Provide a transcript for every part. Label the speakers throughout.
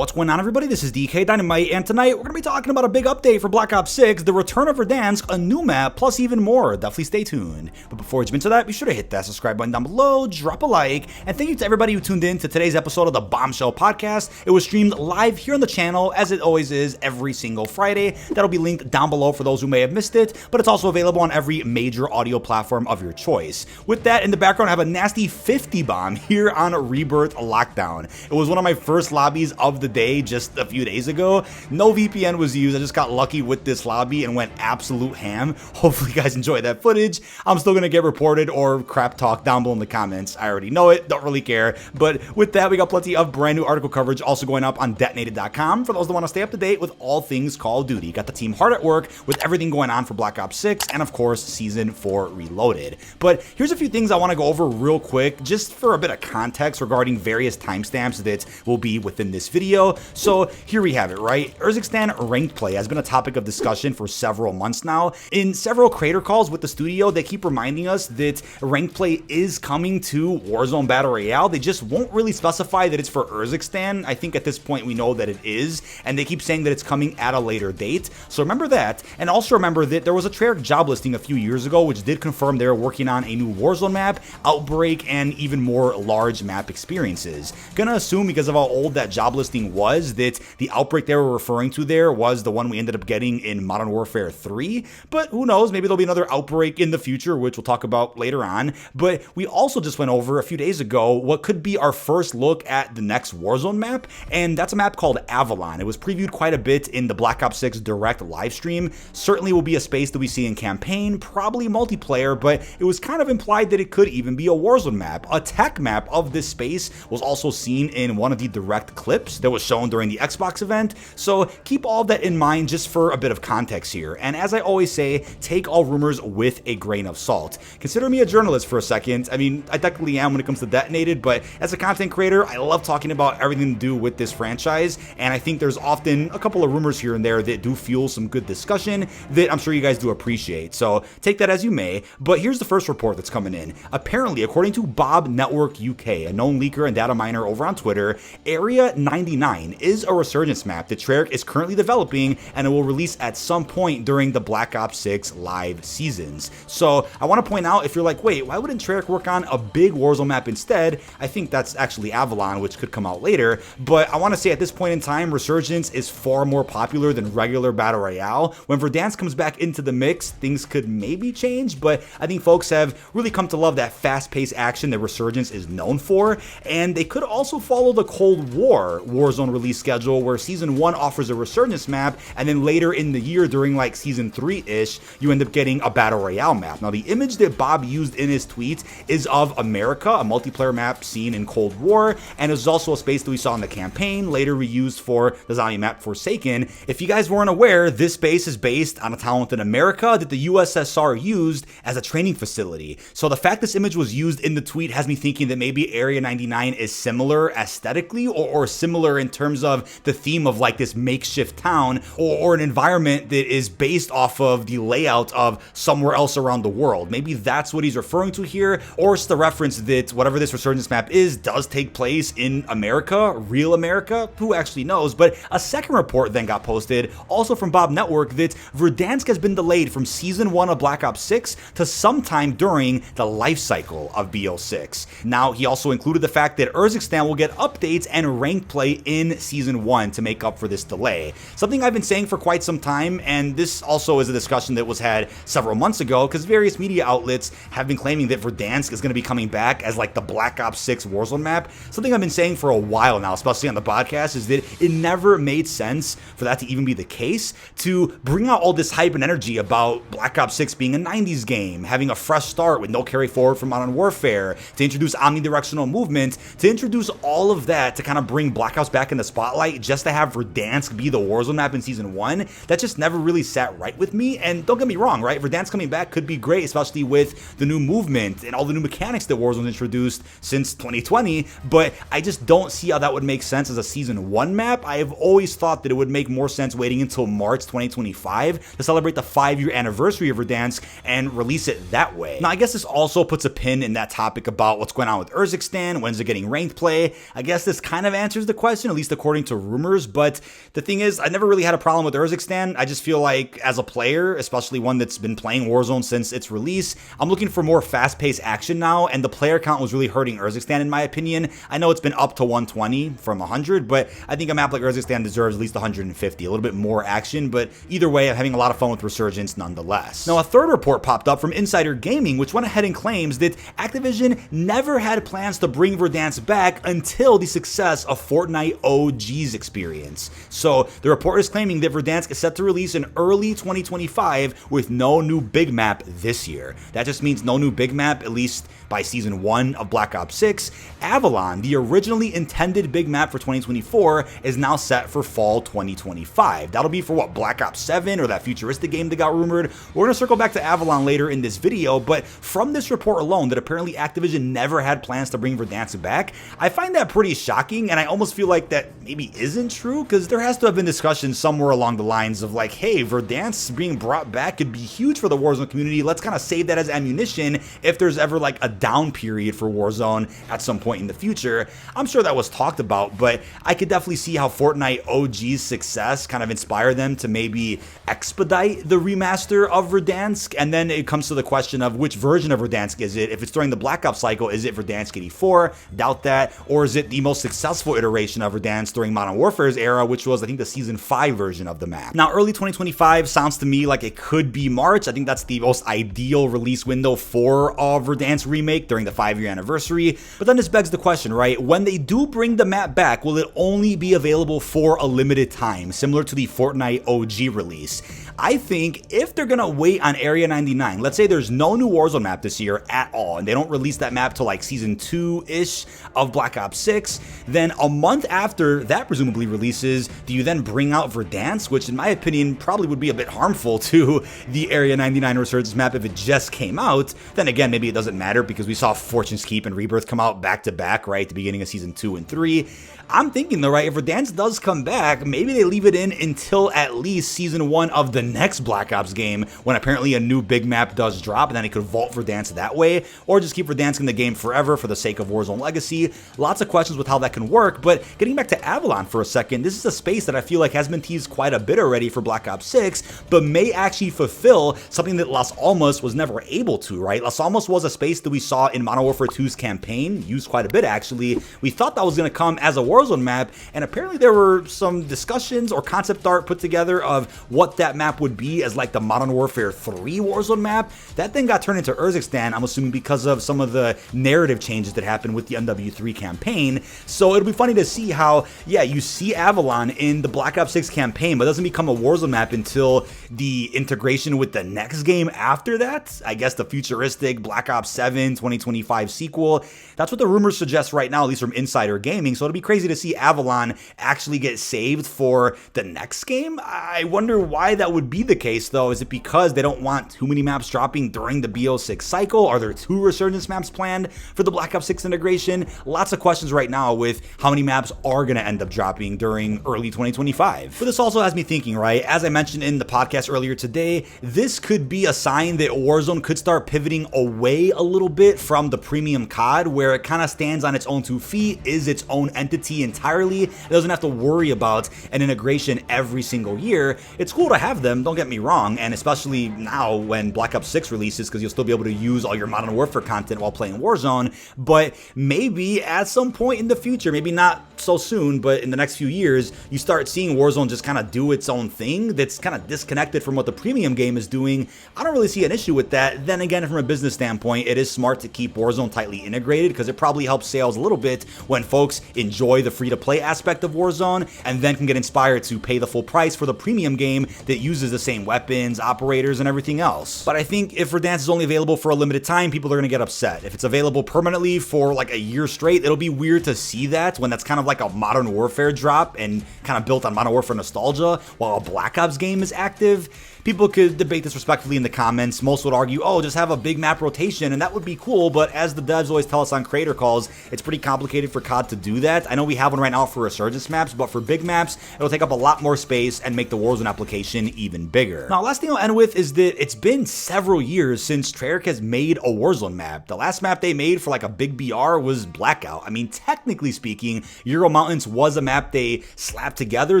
Speaker 1: What's going on, everybody? This is dkdynamite, and tonight we're going to be talking about a big update for Black Ops 6, the return of Verdansk, a new map, plus even more. Definitely stay tuned. But before we jump into that, be sure to hit that subscribe button down below, drop a like, and thank you to everybody who tuned in to today's episode of the Bombshell Podcast. It was streamed live here on the channel, as it always is, every single Friday. That'll be linked down below for those who may have missed it, but it's also available on every major audio platform of your choice. With that in the background, I have a nasty 50 bomb here on Rebirth Lockdown. It was one of my first lobbies of the day just a few days ago. No VPN was used. I just got lucky with this lobby and went absolute ham. Hopefully you guys enjoy that footage. I'm still gonna get reported or crap talk down below in the comments. I already know it, don't really care. But with that, we got plenty of brand new article coverage also going up on detonated.com for those that want to stay up to date with all things Call of Duty. Got the team hard at work with everything going on for Black Ops 6 and of course Season 4 Reloaded. But here's a few things I want to go over real quick just for a bit of context regarding various timestamps that will be within this video. So here we have it, right? Urzikstan ranked play has been a topic of discussion for several months now. In several creator calls with the studio, they keep reminding us that ranked play is coming to Warzone Battle Royale. They just won't really specify that it's for Urzikstan. I think at this point we know that it is, and they keep saying that it's coming at a later date. So remember that, and also remember that there was a Treyarch job listing a few years ago which did confirm they're working on a new Warzone map, Outbreak, and even more large map experiences. Gonna assume because of how old that job listing was that the Outbreak they were referring to there was the one we ended up getting in Modern Warfare 3, but who knows, maybe there'll be another Outbreak in the future, which we'll talk about later on. But we also just went over a few days ago what could be our first look at the next Warzone map, and that's a map called Avalon. It was previewed quite a bit in the Black Ops 6 direct live stream. Certainly will be a space that we see in campaign, probably multiplayer, but it was kind of implied that it could even be a Warzone map. A tech map of this space was also seen in one of the direct clips that was shown during the Xbox event, so keep all that in mind just for a bit of context here. And as I always say, take all rumors with a grain of salt. Consider me a journalist for a second. I mean, I technically am when it comes to Detonated, but as a content creator, I love talking about everything to do with this franchise, and I think there's often a couple of rumors here and there that do fuel some good discussion that I'm sure you guys do appreciate. So take that as you may, but here's the first report that's coming in. Apparently, according to Bob Network UK, a known leaker and data miner over on Twitter, Area 99 is a resurgence map that Treyarch is currently developing, and it will release at some point during the Black Ops 6 live seasons. So I want to point out, if you're like, wait, why wouldn't Treyarch work on a big Warzone map instead? I think that's actually Avalon, which could come out later, but I want to say at this point in time, Resurgence is far more popular than regular Battle Royale. When Verdansk comes back into the mix, things could maybe change, but I think folks have really come to love that fast-paced action that Resurgence is known for, and they could also follow the Cold War Warzone release schedule where Season 1 offers a Resurgence map, and then later in the year during like Season 3-ish, you end up getting a Battle Royale map. Now the image that Bob used in his tweet is of America, a multiplayer map seen in Cold War, and is also a space that we saw in the campaign, later reused for the zombie map Forsaken. If you guys weren't aware, this space is based on a town within America that the USSR used as a training facility. So the fact this image was used in the tweet has me thinking that maybe Area 99 is similar aesthetically or similar in terms of the theme of like this makeshift town or an environment that is based off of the layout of somewhere else around the world. Maybe that's what he's referring to here, or it's the reference that whatever this Resurgence map is does take place in America, real America, who actually knows. But a second report then got posted, also from Bob Network, that Verdansk has been delayed from Season 1 of Black Ops 6 to sometime during the life cycle of BO6. Now, he also included the fact that Urzikstan will get updates and ranked play in Season 1 to make up for this delay. Something I've been saying for quite some time, and this also is a discussion that was had several months ago because various media outlets have been claiming that Verdansk is going to be coming back as like the Black Ops 6 Warzone map. Something I've been saying for a while now, especially on the podcast, is that it never made sense for that to even be the case, to bring out all this hype and energy about Black Ops 6 being a 90s game, having a fresh start with no carry forward from Modern Warfare, to introduce omnidirectional movement, to introduce all of that to kind of bring Black Ops back in the spotlight just to have Verdansk be the Warzone map in Season 1. That just never really sat right with me, and don't get me wrong, right? Verdansk coming back could be great, especially with the new movement and all the new mechanics that Warzone introduced since 2020, but I just don't see how that would make sense as a Season 1 map. I have always thought that it would make more sense waiting until March 2025 to celebrate the 5-year anniversary of Verdansk and release it that way. Now, I guess this also puts a pin in that topic about what's going on with Urzikstan, when's it getting ranked play. I guess this kind of answers the question at least according to rumors. But the thing is, I never really had a problem with Urzikstan. I just feel like as a player, especially one that's been playing Warzone since its release, I'm looking for more fast-paced action now, and the player count was really hurting Urzikstan in my opinion. I know it's been up to 120 from 100, but I think a map like Urzikstan deserves at least 150, a little bit more action, but either way, I'm having a lot of fun with Resurgence nonetheless. Now, a third report popped up from Insider Gaming, which went ahead and claims that Activision never had plans to bring Verdansk back until the success of Fortnite OG's experience. So, the report is claiming that Verdansk is set to release in early 2025 with no new big map this year. That just means no new big map, at least by Season 1 of Black Ops 6. Avalon, the originally intended big map for 2024, is now set for fall 2025. That'll be for what, Black Ops 7 or that futuristic game that got rumored? We're going to circle back to Avalon later in this video, but from this report alone that apparently Activision never had plans to bring Verdansk back, I find that pretty shocking, and I almost feel like that maybe isn't true, because there has to have been discussion somewhere along the lines of like, hey, Verdansk being brought back could be huge for the Warzone community. Let's kind of save that as ammunition if there's ever like a down period for Warzone at some point in the future. I'm sure that was talked about, but I could definitely see how Fortnite OG's success kind of inspired them to maybe expedite the remaster of Verdansk. And then it comes to the question of which version of Verdansk is it? If it's during the Black Ops cycle, is it Verdansk 84? Doubt that. Or is it the most successful iteration of Verdansk during Modern Warfare's era, which was, I think, the Season 5 version of the map? Now, early 2025 sounds to me like it could be March. I think that's the most ideal release window for a Verdansk remake during the 5-year anniversary. But then this begs the question, right? When they do bring the map back, will it only be available for a limited time, similar to the Fortnite OG release? I think if they're gonna wait on Area 99, let's say there's no new Warzone map this year at all, and they don't release that map till like Season 2-ish of Black Ops 6, then a month after that presumably releases, do you then bring out Verdansk, which in my opinion probably would be a bit harmful to the Area 99 Resurgence map if it just came out? Then again, maybe it doesn't matter because we saw Fortune's Keep and Rebirth come out back to back, right, at the beginning of Season 2 and 3. I'm thinking though, right, if Verdansk does come back, maybe they leave it in until at least Season 1 of the next Black Ops game, when apparently a new big map does drop, and then they could vault Verdansk that way, or just keep Verdansk in the game forever for the sake of Warzone Legacy. Lots of questions with how that can work, but getting back to Avalon for a second, this is a space that I feel like has been teased quite a bit already for Black Ops 6, but may actually fulfill something that Las Almas was never able to, right? Las Almas was a space that we saw in Modern Warfare 2's campaign, used quite a bit actually. We thought that was going to come as a Warzone map, and apparently there were some discussions or concept art put together of what that map would be as like the Modern Warfare 3 Warzone map. That thing got turned into Urzikstan, I'm assuming because of some of the narrative changes that happened with the MW3 campaign. So it'll be funny to see how, yeah, you see Avalon in the Black Ops 6 campaign, but it doesn't become a Warzone map until the integration with the next game after that. I guess the futuristic Black Ops 7 2025 sequel. That's what the rumors suggest right now, at least from Insider Gaming. So it'll be crazy to see Avalon actually get saved for the next game. I wonder why that would be the case though. Is it because they don't want too many maps dropping during the BO6 cycle? Are there 2 Resurgence maps planned for the Black Ops 6 integration? Lots of questions right now with how many maps are going to end up dropping during early 2025. But this also has me thinking, right? As I mentioned in the podcast earlier today, this could be a sign that Warzone could start pivoting away a little bit from the premium COD, where it kind of stands on its own 2 feet, is its own entity entirely. It doesn't have to worry about an integration every single year. It's cool to have them, don't get me wrong, and especially now when Black Ops 6 releases, because you'll still be able to use all your Modern Warfare content while playing Warzone. But maybe at some point in the future, maybe not so soon, but in the next few years, you start seeing Warzone just kind of do its own thing that's kind of disconnected from what the premium game is doing. I don't really see an issue with that. Then again, from a business standpoint, it is smart to keep Warzone tightly integrated because it probably helps sales a little bit when folks enjoy the free-to-play aspect of Warzone and then can get inspired to pay the full price for the premium game that uses the same weapons, operators, and everything else. But I think if Verdansk is only available for a limited time, people are going to get upset. If it's available permanently for like a year straight, it'll be weird to see that when that's kind of like a Modern Warfare drop and kind of built on Modern Warfare nostalgia while a Black Ops game is active. people could debate this respectfully in the comments. Most would argue, oh, just have a big map rotation and that would be cool, but as the devs always tell us on creator calls, it's pretty complicated for COD to do that. I know we have one right now for Resurgence maps, but for big maps, it'll take up a lot more space and make the Warzone application even bigger. Now, last thing I'll end with is that it's been several years since Treyarch has made a Warzone map. The last map they made for like a big BR was Blackout. I mean, technically speaking, Euro Mountains was a map they slapped together.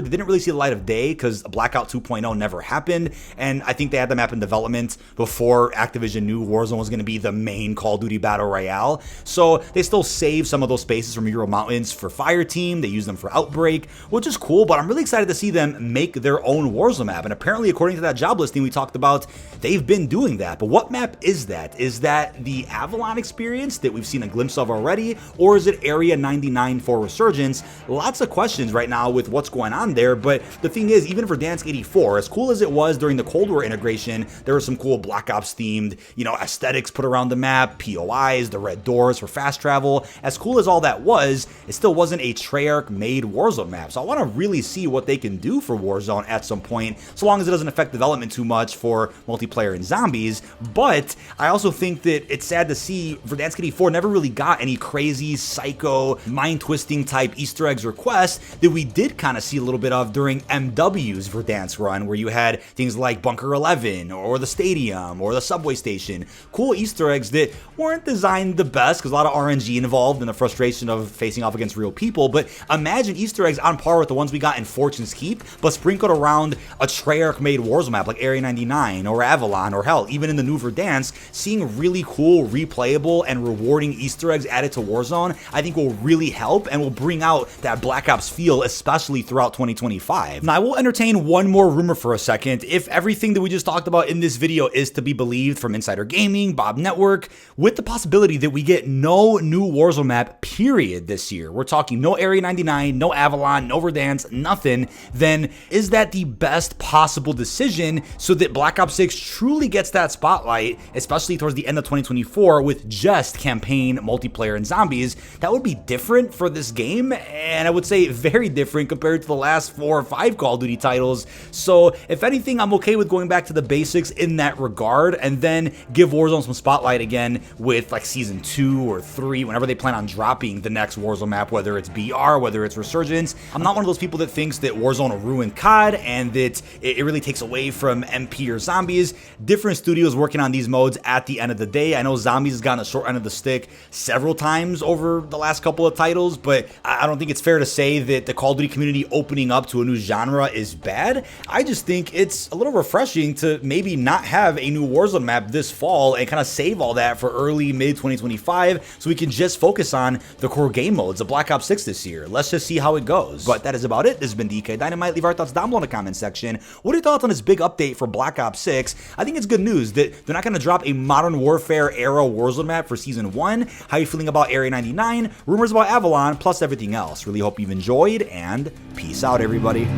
Speaker 1: They didn't really see the light of day because Blackout 2.0 never happened, and I think they had the map in development before Activision knew Warzone was going to be the main Call of Duty Battle Royale. So they still saved some of those spaces from Euro Mountains for Fireteam. They used them for Outbreak, which is cool, but I'm really excited to see them make their own Warzone map. And apparently, according to that job listing we talked about, they've been doing that. But what map is that? Is that the Avalon experience that we've seen a glimpse of already, or is it Area 99 for Resurgence? Lots of questions right now with what's going on there, but the thing is, even Verdansk 84, as cool as it was during the Cold War integration, there were some cool Black Ops themed, aesthetics put around the map, POIs, the red doors for fast travel. As cool as all that was, it still wasn't a Treyarch made Warzone map. So I want to really see what they can do for Warzone at some point, so long as it doesn't affect development too much for multiplayer and zombies. But I also think that it's sad to see Verdansk 84 never really got any crazy, psycho, mind-twisting type Easter eggs requests that we did kind of see a little bit of during MW's Verdansk run, where you had things like Bunker 11 or the stadium or the subway station. Cool Easter eggs that weren't designed the best because a lot of RNG involved and the frustration of facing off against real people. But imagine Easter eggs on par with the ones we got in Fortune's Keep, but sprinkled around a Treyarch made Warzone map like Area 99 or Avalon, or hell, even in the new Verdansk. Seeing really cool, replayable, and rewarding Easter eggs added to Warzone, I think will really help and will bring out that Black Ops feel, especially throughout 2025. Now, I will entertain one more rumor for a second. If everything that we just talked about in this video is to be believed from Insider Gaming, Bob Network, with the possibility that we get no new Warzone map, period, this year, we're talking no Area 99, no Avalon, no Verdansk, nothing, then is that the best possible decision so that Black Ops 6 truly gets that spotlight, especially towards the end of 2024 with just campaign, multiplayer, and zombies? That would be different for this game, and I would say very different compared to the last 4 or 5 Call of Duty titles. So if anything, I'm okay with going back to the basics in that regard, and then give Warzone some spotlight again with like Season 2 or 3, whenever they plan on dropping the next Warzone map, whether it's BR, whether it's Resurgence. I'm not one of those people that thinks that Warzone will ruin COD and that it really takes away from MP or zombies. Different studios working on these modes at the end of the day. I know zombies has gotten a short end of the stick several times over the last couple of titles, but I don't think it's fair to say that the Call of Duty community opening up to a new genre is bad. I just think it's a little refreshing to maybe not have a new Warzone map this fall and kind of save all that for early, mid 2025 so we can just focus on the core game modes of Black Ops 6 this year. Let's just see how it goes. But that is about it. This has been dkdynamite. Leave our thoughts down below in the comment section. What are your thoughts on this big update for Black Ops 6? I think it's good news that they're not going to drop a Modern Warfare era Warzone map for Season 1. How are you feeling about Area 99? Rumors about Avalon, plus everything else. Really hope you've enjoyed, and peace out, everybody.